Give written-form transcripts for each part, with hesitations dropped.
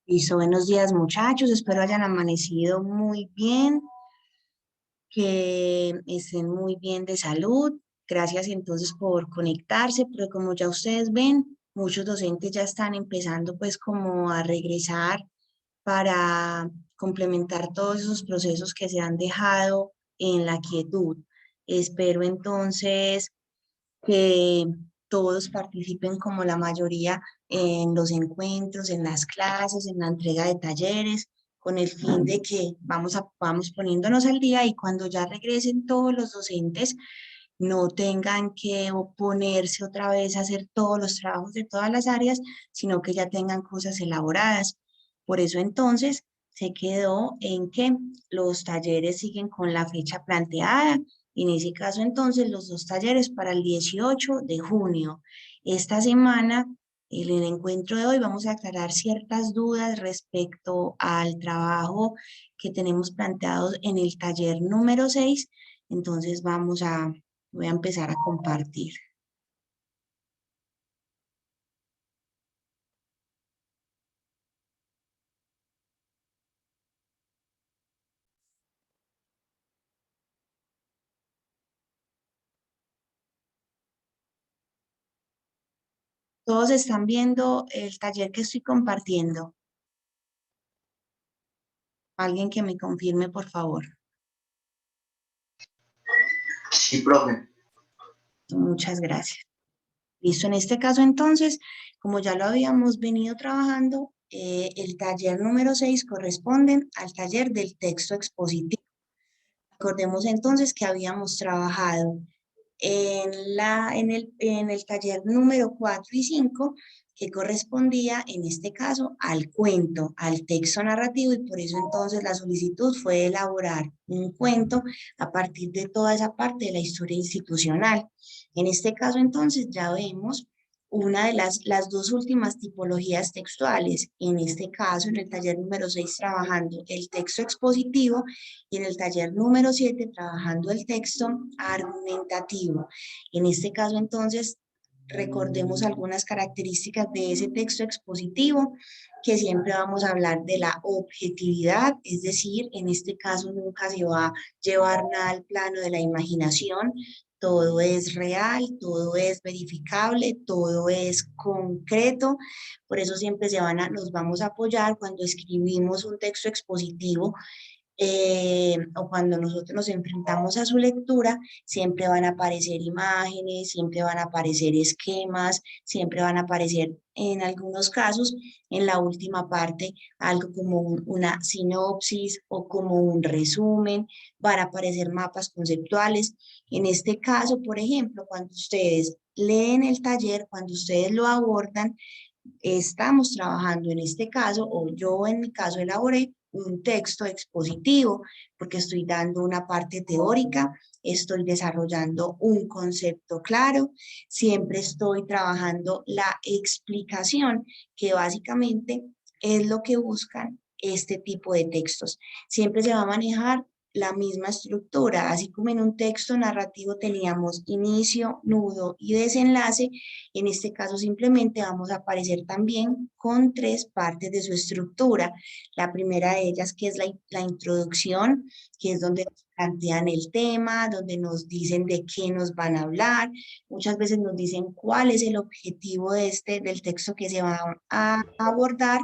Listo, buenos días muchachos, espero hayan amanecido muy bien, que estén muy bien de salud. Gracias entonces por conectarse, pero como ya ustedes ven, muchos docentes ya están empezando pues como a regresar para complementar todos esos procesos que se han dejado en la quietud. Espero entonces que todos participen como la mayoría en los encuentros, en las clases, en la entrega de talleres, con el fin de que vamos poniéndonos al día y cuando ya regresen todos los docentes no tengan que oponerse otra vez a hacer todos los trabajos de todas las áreas, sino que ya tengan cosas elaboradas. Por eso entonces se quedó en que los talleres siguen con la fecha planteada. En ese caso entonces los dos talleres para el 18 de junio. Esta semana, en el encuentro de hoy, vamos a aclarar ciertas dudas respecto al trabajo que tenemos planteado en el taller número 6. Entonces voy a empezar a compartir. Todos están viendo el taller que estoy compartiendo. Alguien que me confirme, por favor. Sí, profe. Muchas gracias. Listo, en este caso entonces, como ya lo habíamos venido trabajando, el taller número 6 corresponde al taller del texto expositivo. Recordemos entonces que habíamos trabajado en el taller número 4 y 5 que correspondía en este caso al cuento, al texto narrativo, y por eso entonces la solicitud fue elaborar un cuento a partir de toda esa parte de la historia institucional. En este caso entonces ya vemos una de las dos últimas tipologías textuales, en este caso en el taller número 6 trabajando el texto expositivo y en el taller número 7 trabajando el texto argumentativo. En este caso, entonces, recordemos algunas características de ese texto expositivo, que siempre vamos a hablar de la objetividad, es decir, en este caso nunca se va a llevar nada al plano de la imaginación, todo es real, todo es verificable, todo es concreto, por eso siempre nos vamos a apoyar cuando escribimos un texto expositivo o cuando nosotros nos enfrentamos a su lectura, siempre van a aparecer imágenes, siempre van a aparecer esquemas, siempre van a aparecer en algunos casos, en la última parte, algo como una sinopsis o como un resumen, van a aparecer mapas conceptuales. En este caso, por ejemplo, cuando ustedes leen el taller, cuando ustedes lo abordan, estamos trabajando en este caso, o yo en mi caso elaboré un texto expositivo, porque estoy dando una parte teórica, estoy desarrollando un concepto claro, siempre estoy trabajando la explicación, que básicamente es lo que buscan este tipo de textos. Siempre se va a manejar la misma estructura, así como en un texto narrativo teníamos inicio, nudo y desenlace, en este caso simplemente vamos a aparecer también con tres partes de su estructura. La primera de ellas que es la introducción, que es donde nos plantean el tema, donde nos dicen de qué nos van a hablar. Muchas veces nos dicen cuál es el objetivo del texto que se va a abordar,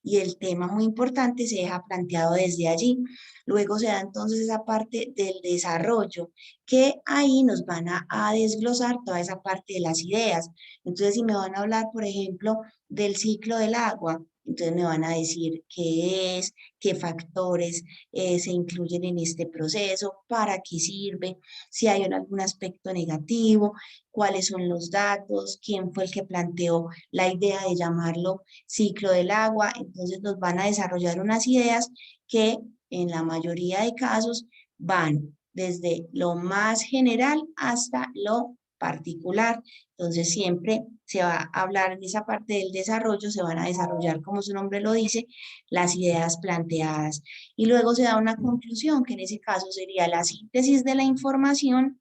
y el tema muy importante se deja planteado desde allí. Luego se da entonces esa parte del desarrollo, que ahí nos van a desglosar toda esa parte de las ideas. Entonces, si me van a hablar, por ejemplo, del ciclo del agua, entonces me van a decir qué es, qué factores se incluyen en este proceso, para qué sirve, si hay algún aspecto negativo, cuáles son los datos, quién fue el que planteó la idea de llamarlo ciclo del agua. Entonces nos van a desarrollar unas ideas que en la mayoría de casos van desde lo más general hasta lo particular. Entonces siempre se va a hablar en esa parte del desarrollo, se van a desarrollar, como su nombre lo dice, las ideas planteadas. Y luego se da una conclusión, que en ese caso sería la síntesis de la información.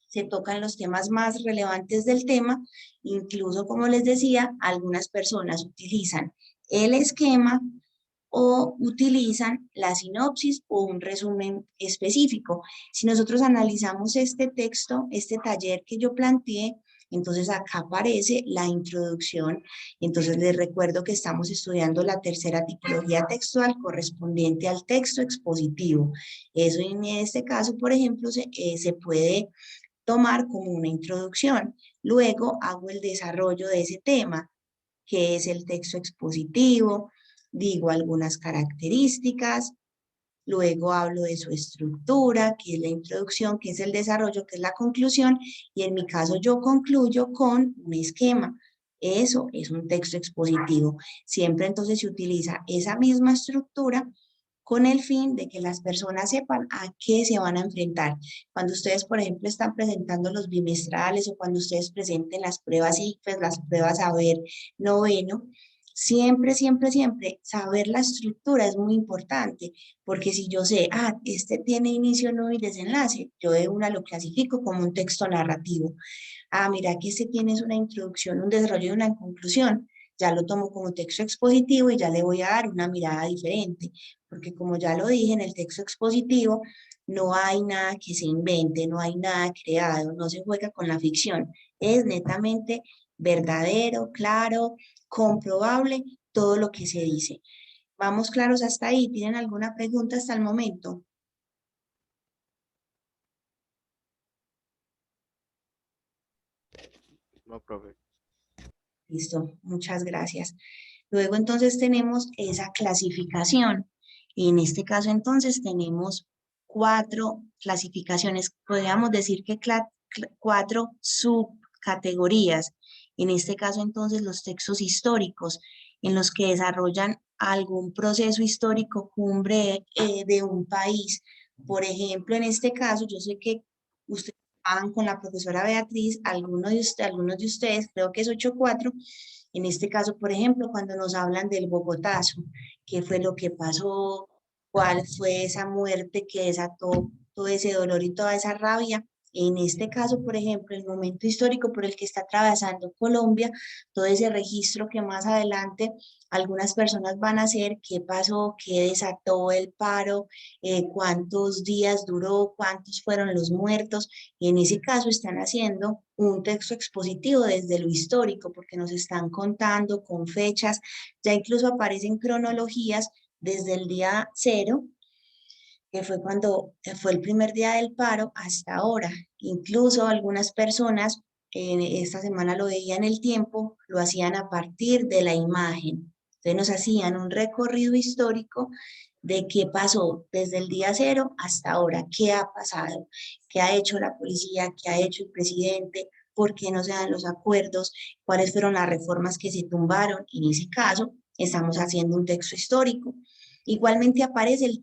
Se tocan los temas más relevantes del tema, incluso como les decía, algunas personas utilizan el esquema o utilizan la sinopsis o un resumen específico. Si nosotros analizamos este texto, este taller que yo planteé, entonces acá aparece la introducción. Entonces les recuerdo que estamos estudiando la tercera tipología textual correspondiente al texto expositivo. Eso en este caso, por ejemplo, se puede tomar como una introducción. Luego hago el desarrollo de ese tema, que es el texto expositivo, digo algunas características, luego hablo de su estructura, que es la introducción, que es el desarrollo, que es la conclusión, y en mi caso yo concluyo con un esquema. Eso es un texto expositivo. Siempre entonces se utiliza esa misma estructura con el fin de que las personas sepan a qué se van a enfrentar. Cuando ustedes, por ejemplo, están presentando los bimestrales o cuando ustedes presenten las pruebas ICFES, las pruebas saber noveno, siempre, siempre, siempre saber la estructura es muy importante, porque si yo sé, este tiene inicio, nudo y desenlace, yo de una lo clasifico como un texto narrativo. Mira que este tiene una introducción, un desarrollo y una conclusión. Ya lo tomo como texto expositivo y ya le voy a dar una mirada diferente, porque como ya lo dije en el texto expositivo, no hay nada que se invente, no hay nada creado, no se juega con la ficción, es netamente verdadero, claro, comprobable todo lo que se dice. ¿Vamos claros hasta ahí? ¿Tienen alguna pregunta hasta el momento? No, profe. Listo, muchas gracias. Luego entonces tenemos esa clasificación. En este caso entonces tenemos 4 clasificaciones, podríamos decir que 4 subcategorías. En este caso entonces los textos históricos en los que desarrollan algún proceso histórico cumbre de un país. Por ejemplo, en este caso yo sé que ustedes van con la profesora Beatriz, algunos de ustedes, creo que es 8.4. En este caso, por ejemplo, cuando nos hablan del Bogotazo, qué fue lo que pasó, cuál fue esa muerte que desató todo ese dolor y toda esa rabia. En este caso, por ejemplo, el momento histórico por el que está atravesando Colombia, todo ese registro que más adelante algunas personas van a hacer, qué pasó, qué desató el paro, cuántos días duró, cuántos fueron los muertos, y en ese caso están haciendo un texto expositivo desde lo histórico, porque nos están contando con fechas, ya incluso aparecen cronologías desde el día cero, que fue cuando fue el primer día del paro, hasta ahora. Incluso algunas personas, esta semana lo veía en El Tiempo, lo hacían a partir de la imagen. Entonces nos hacían un recorrido histórico de qué pasó desde el día cero hasta ahora, qué ha pasado, qué ha hecho la policía, qué ha hecho el presidente, por qué no se dan los acuerdos, cuáles fueron las reformas que se tumbaron. En ese caso, estamos haciendo un texto histórico. Igualmente aparece el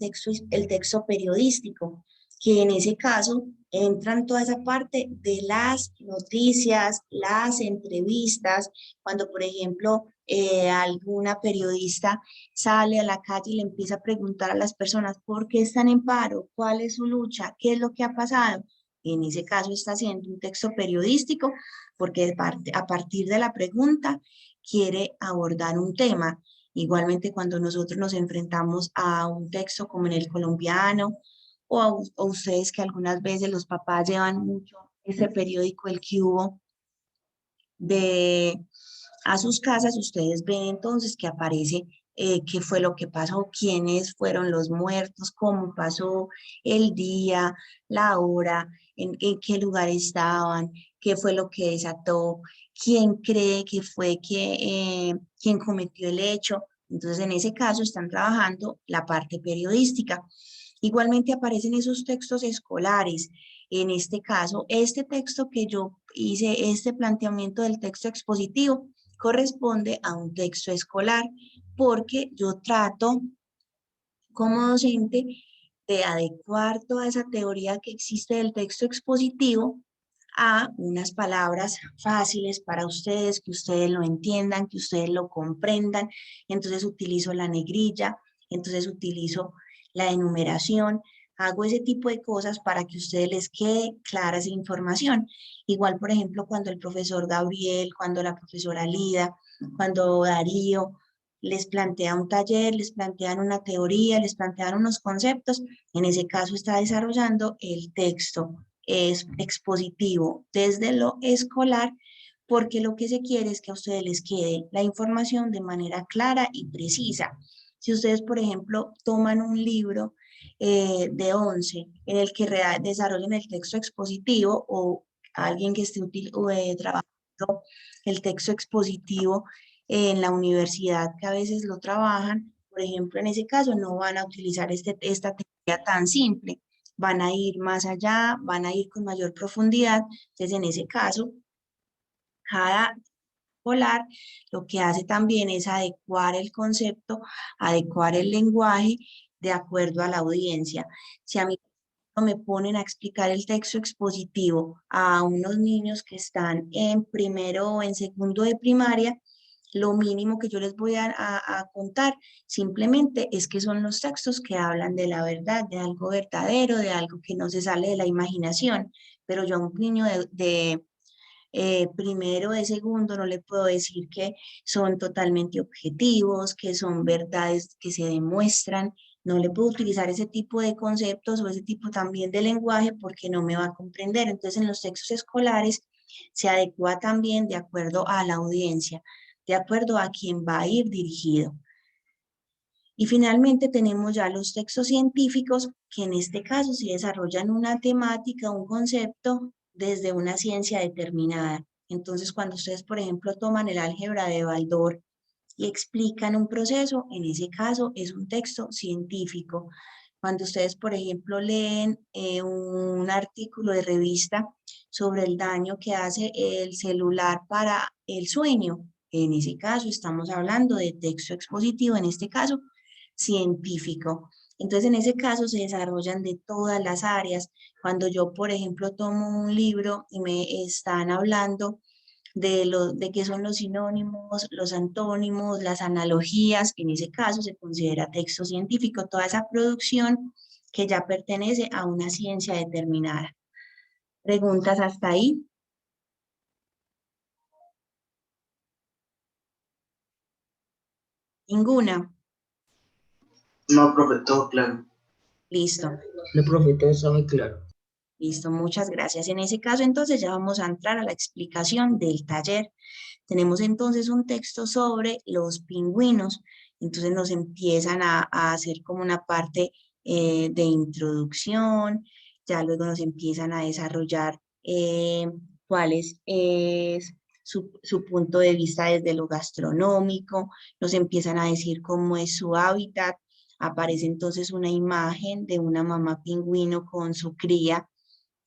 texto periodístico, que en ese caso entran toda esa parte de las noticias, las entrevistas, cuando por ejemplo alguna periodista sale a la calle y le empieza a preguntar a las personas por qué están en paro, cuál es su lucha, qué es lo que ha pasado. En ese caso está haciendo un texto periodístico porque a partir de la pregunta quiere abordar un tema. Igualmente, cuando nosotros nos enfrentamos a un texto como en el colombiano o ustedes que algunas veces los papás llevan mucho ese periódico, el que hubo, de a sus casas, ustedes ven entonces que aparece qué fue lo que pasó, quiénes fueron los muertos, cómo pasó el día, la hora, en qué lugar estaban, qué fue lo que desató, quién cree que fue quien cometió el hecho. Entonces, en ese caso, están trabajando la parte periodística. Igualmente aparecen esos textos escolares. En este caso, este texto que yo hice, este planteamiento del texto expositivo, corresponde a un texto escolar, porque yo trato como docente de adecuar toda esa teoría que existe del texto expositivo a unas palabras fáciles para ustedes, que ustedes lo entiendan, que ustedes lo comprendan. Entonces utilizo la negrilla, entonces utilizo la enumeración, hago ese tipo de cosas para que a ustedes les quede clara esa información. Igual, por ejemplo, cuando el profesor Gabriel, cuando la profesora Lida, cuando Darío les plantea un taller, les plantean una teoría, les plantean unos conceptos. En ese caso está desarrollando el texto expositivo desde lo escolar, porque lo que se quiere es que a ustedes les quede la información de manera clara y precisa. Si ustedes, por ejemplo, toman un libro de 11 en el que desarrollen el texto expositivo, o alguien que esté trabajando el texto expositivo en la universidad, que a veces lo trabajan, por ejemplo, en ese caso no van a utilizar esta técnica tan simple, van a ir más allá, van a ir con mayor profundidad. Entonces, en ese caso, cada escolar lo que hace también es adecuar el concepto, adecuar el lenguaje de acuerdo a la audiencia. Si a mí me ponen a explicar el texto expositivo a unos niños que están en primero o en segundo de primaria, lo mínimo que yo les voy a contar simplemente es que son los textos que hablan de la verdad, de algo verdadero, de algo que no se sale de la imaginación. Pero yo a un niño de primero, de segundo, no le puedo decir que son totalmente objetivos, que son verdades que se demuestran. No le puedo utilizar ese tipo de conceptos o ese tipo también de lenguaje porque no me va a comprender. Entonces, en los textos escolares se adecua también de acuerdo a la audiencia, de acuerdo a quién va a ir dirigido. Y finalmente tenemos ya los textos científicos, que en este caso sí desarrollan una temática, un concepto desde una ciencia determinada. Entonces, cuando ustedes, por ejemplo, toman el álgebra de Baldor y explican un proceso, en ese caso es un texto científico. Cuando ustedes, por ejemplo, leen un artículo de revista sobre el daño que hace el celular para el sueño, en ese caso estamos hablando de texto expositivo, en este caso científico. Entonces, en ese caso se desarrollan de todas las áreas. Cuando yo, por ejemplo, tomo un libro y me están hablando de qué son los sinónimos, los antónimos, las analogías, en ese caso se considera texto científico, toda esa producción que ya pertenece a una ciencia determinada. ¿Preguntas hasta ahí? Ninguna. No, profe, todo claro. Listo. El profe, todo está muy claro. Listo, muchas gracias. En ese caso, entonces, ya vamos a entrar a la explicación del taller. Tenemos entonces un texto sobre los pingüinos. Entonces nos empiezan a hacer como una parte de introducción, ya luego nos empiezan a desarrollar cuál es su punto de vista desde lo gastronómico, nos empiezan a decir cómo es su hábitat. Aparece entonces una imagen de una mamá pingüino con su cría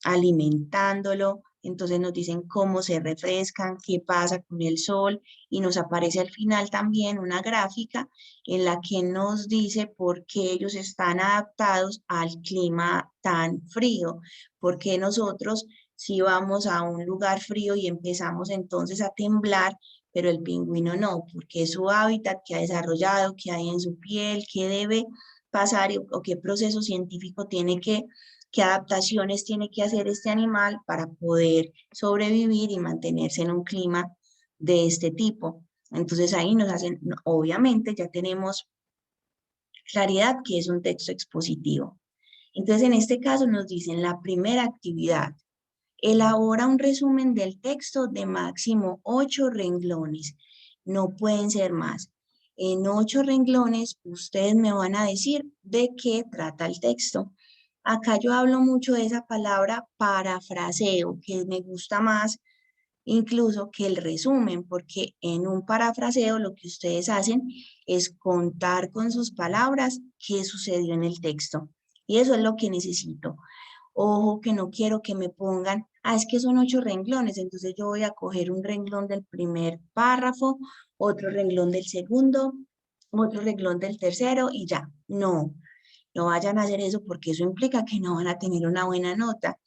alimentándolo. Entonces nos dicen cómo se refrescan, qué pasa con el sol, y nos aparece al final también una gráfica en la que nos dice por qué ellos están adaptados al clima tan frío, porque nosotros si vamos a un lugar frío y empezamos entonces a temblar, pero el pingüino no, porque es su hábitat que ha desarrollado, que hay en su piel, que debe pasar o qué proceso científico tiene qué adaptaciones tiene que hacer este animal para poder sobrevivir y mantenerse en un clima de este tipo. Entonces ahí nos hacen, obviamente ya tenemos claridad que es un texto expositivo. Entonces en este caso nos dicen la primera actividad: elabora un resumen del texto de máximo 8 renglones. No pueden ser más. En 8 renglones ustedes me van a decir de qué trata el texto. Acá yo hablo mucho de esa palabra parafraseo, que me gusta más incluso que el resumen, porque en un parafraseo lo que ustedes hacen es contar con sus palabras qué sucedió en el texto. Y eso es lo que necesito. Ojo, que no quiero que me pongan, es que son 8 renglones, entonces yo voy a coger un renglón del primer párrafo, otro renglón del segundo, otro renglón del tercero y ya. No, no vayan a hacer eso porque eso implica que no van a tener una buena nota,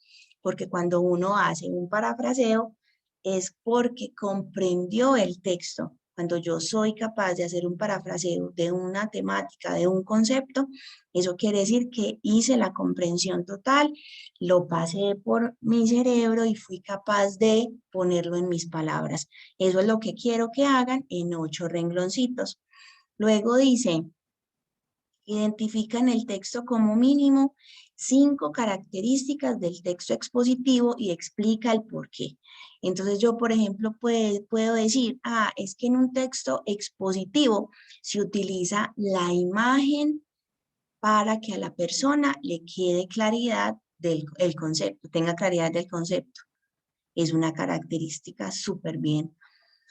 porque cuando uno hace un parafraseo es porque comprendió el texto. Cuando yo soy capaz de hacer un parafraseo de una temática, de un concepto, eso quiere decir que hice la comprensión total, lo pasé por mi cerebro y fui capaz de ponerlo en mis palabras. Eso es lo que quiero que hagan en 8 rengloncitos. Luego dice, identifica en el texto como mínimo 5 características del texto expositivo y explica el por qué. Entonces yo, por ejemplo, puedo decir, es que en un texto expositivo se utiliza la imagen para que a la persona le quede claridad del el concepto, tenga claridad del concepto. Es una característica súper bien.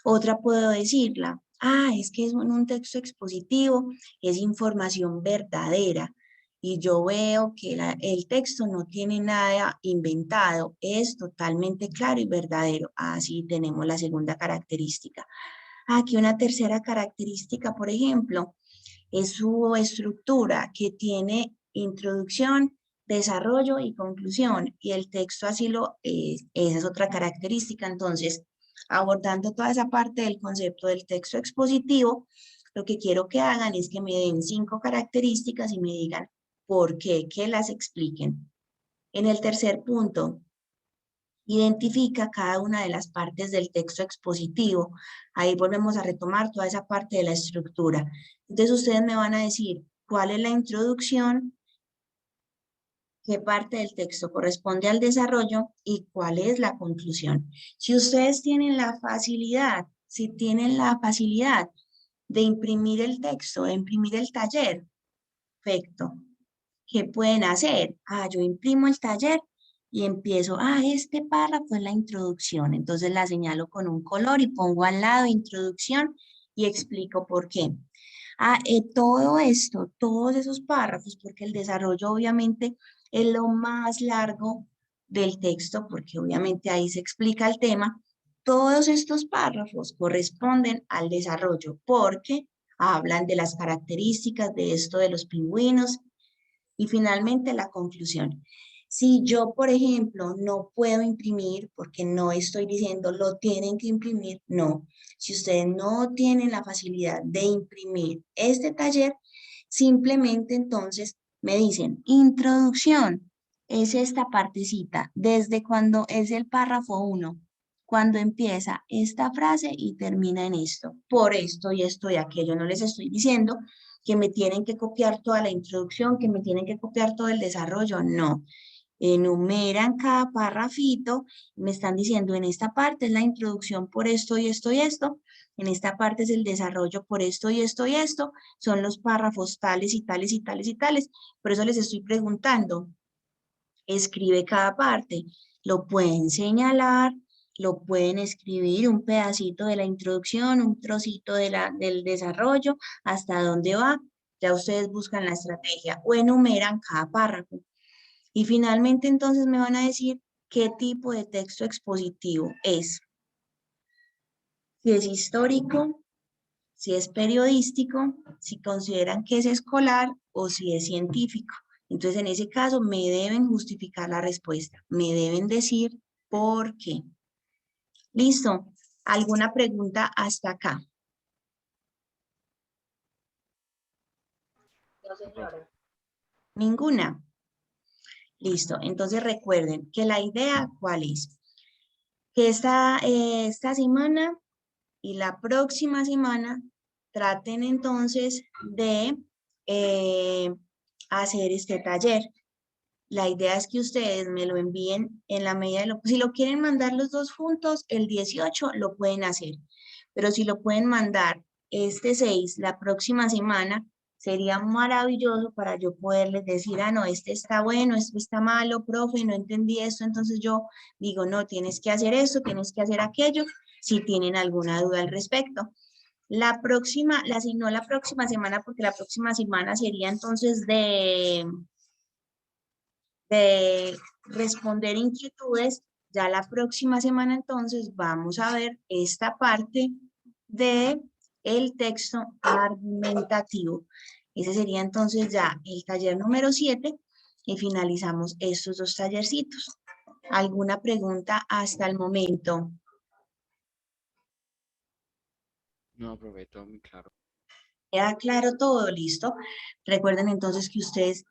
Otra puedo decirla, es que es en un texto expositivo, es información verdadera y yo veo que el texto no tiene nada inventado, es totalmente claro y verdadero. Así tenemos la segunda característica. Aquí una tercera característica, por ejemplo, es su estructura que tiene introducción, desarrollo y conclusión. Y el texto así esa es otra característica. Entonces, abordando toda esa parte del concepto del texto expositivo, lo que quiero que hagan es que me den 5 características y me digan por qué, que las expliquen. En el tercer punto, identifica cada una de las partes del texto expositivo. Ahí volvemos a retomar toda esa parte de la estructura. Entonces ustedes me van a decir cuál es la introducción, qué parte del texto corresponde al desarrollo y cuál es la conclusión. Si ustedes tienen la facilidad, si tienen la facilidad de imprimir el texto, de imprimir el taller, perfecto. ¿Qué pueden hacer? Yo imprimo el taller y empiezo, este párrafo es la introducción. Entonces la señalo con un color y pongo al lado introducción y explico por qué. Todo esto, todos esos párrafos, porque el desarrollo obviamente es lo más largo del texto, porque obviamente ahí se explica el tema. Todos estos párrafos corresponden al desarrollo porque hablan de las características de esto de los pingüinos. Y finalmente la conclusión. Si yo, por ejemplo, no puedo imprimir, porque no estoy diciendo lo tienen que imprimir, no. Si ustedes no tienen la facilidad de imprimir este taller, simplemente entonces me dicen, introducción, es esta partecita, desde cuando es el párrafo 1, cuando empieza esta frase y termina en esto, por esto y esto y aquello. No les estoy diciendo que me tienen que copiar toda la introducción, que me tienen que copiar todo el desarrollo, no. Enumeran cada párrafito, me están diciendo en esta parte es la introducción por esto y esto y esto, en esta parte es el desarrollo por esto y esto y esto, son los párrafos tales y tales y tales y tales. Por eso les estoy preguntando, escribe cada parte, lo pueden señalar, lo pueden escribir un pedacito de la introducción, un trocito del desarrollo, hasta dónde va, ya ustedes buscan la estrategia o enumeran cada párrafo. Y finalmente entonces me van a decir qué tipo de texto expositivo es. Si es histórico, si es periodístico, si consideran que es escolar o si es científico. Entonces, en ese caso, me deben justificar la respuesta. Me deben decir por qué. ¿Listo? ¿Alguna pregunta hasta acá? No, señora. ¿Ninguna? Listo. Entonces, recuerden que la idea, ¿cuál es? Que esta semana y la próxima semana traten entonces de hacer este taller. La idea es que ustedes me lo envíen en la medida de lo... Si lo quieren mandar los dos juntos, el 18 lo pueden hacer. Pero si lo pueden mandar este 6, la próxima semana, sería maravilloso para yo poderles decir, no, este está bueno, esto está malo, profe, no entendí esto. Entonces yo digo, no, tienes que hacer esto, tienes que hacer aquello, si tienen alguna duda al respecto. La próxima, no la próxima semana, porque la próxima semana sería entonces de responder inquietudes. Ya la próxima semana entonces vamos a ver esta parte de el texto argumentativo. Ese sería entonces ya el taller número 7 y finalizamos estos dos tallercitos. ¿Alguna pregunta hasta el momento? No, profe, todo muy claro. ¿Queda claro todo? ¿Listo? Recuerden entonces que ustedes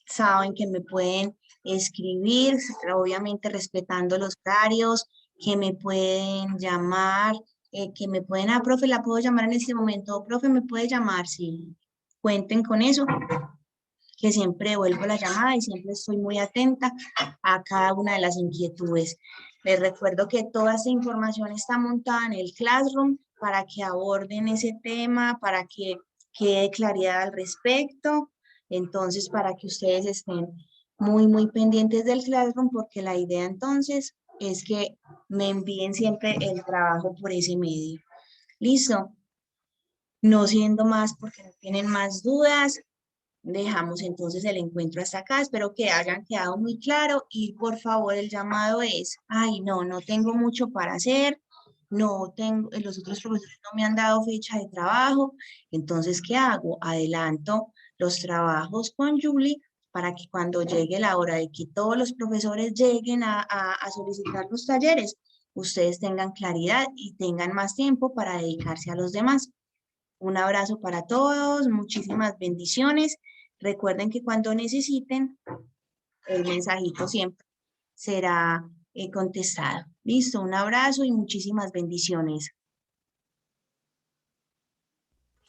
saben que me pueden escribir, obviamente respetando los horarios, que me pueden llamar que me pueden, profe, la puedo llamar en este momento, profe, me puede llamar, sí, cuenten con eso, que siempre devuelvo la llamada y siempre estoy muy atenta a cada una de las inquietudes. Les recuerdo que toda esta información está montada en el Classroom para que aborden ese tema, para que quede claridad al respecto. Entonces, para que ustedes estén muy pendientes del Classroom, porque la idea entonces es que me envíen siempre el trabajo por ese medio. ¿Listo? No siendo más porque no tienen más dudas, dejamos entonces el encuentro hasta acá. Espero que hayan quedado muy claro y por favor el llamado es, ay, no tengo mucho para hacer, no tengo, los otros profesores no me han dado fecha de trabajo, entonces, ¿qué hago? Adelanto los trabajos con Julie para que cuando llegue la hora de que todos los profesores lleguen a solicitar los talleres, ustedes tengan claridad y tengan más tiempo para dedicarse a los demás. Un abrazo para todos, muchísimas bendiciones. Recuerden que cuando necesiten, el mensajito siempre será contestado. Listo, un abrazo y muchísimas bendiciones.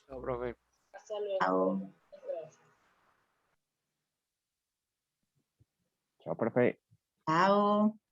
Chao, profe. Chao. Chao, profe. Chao.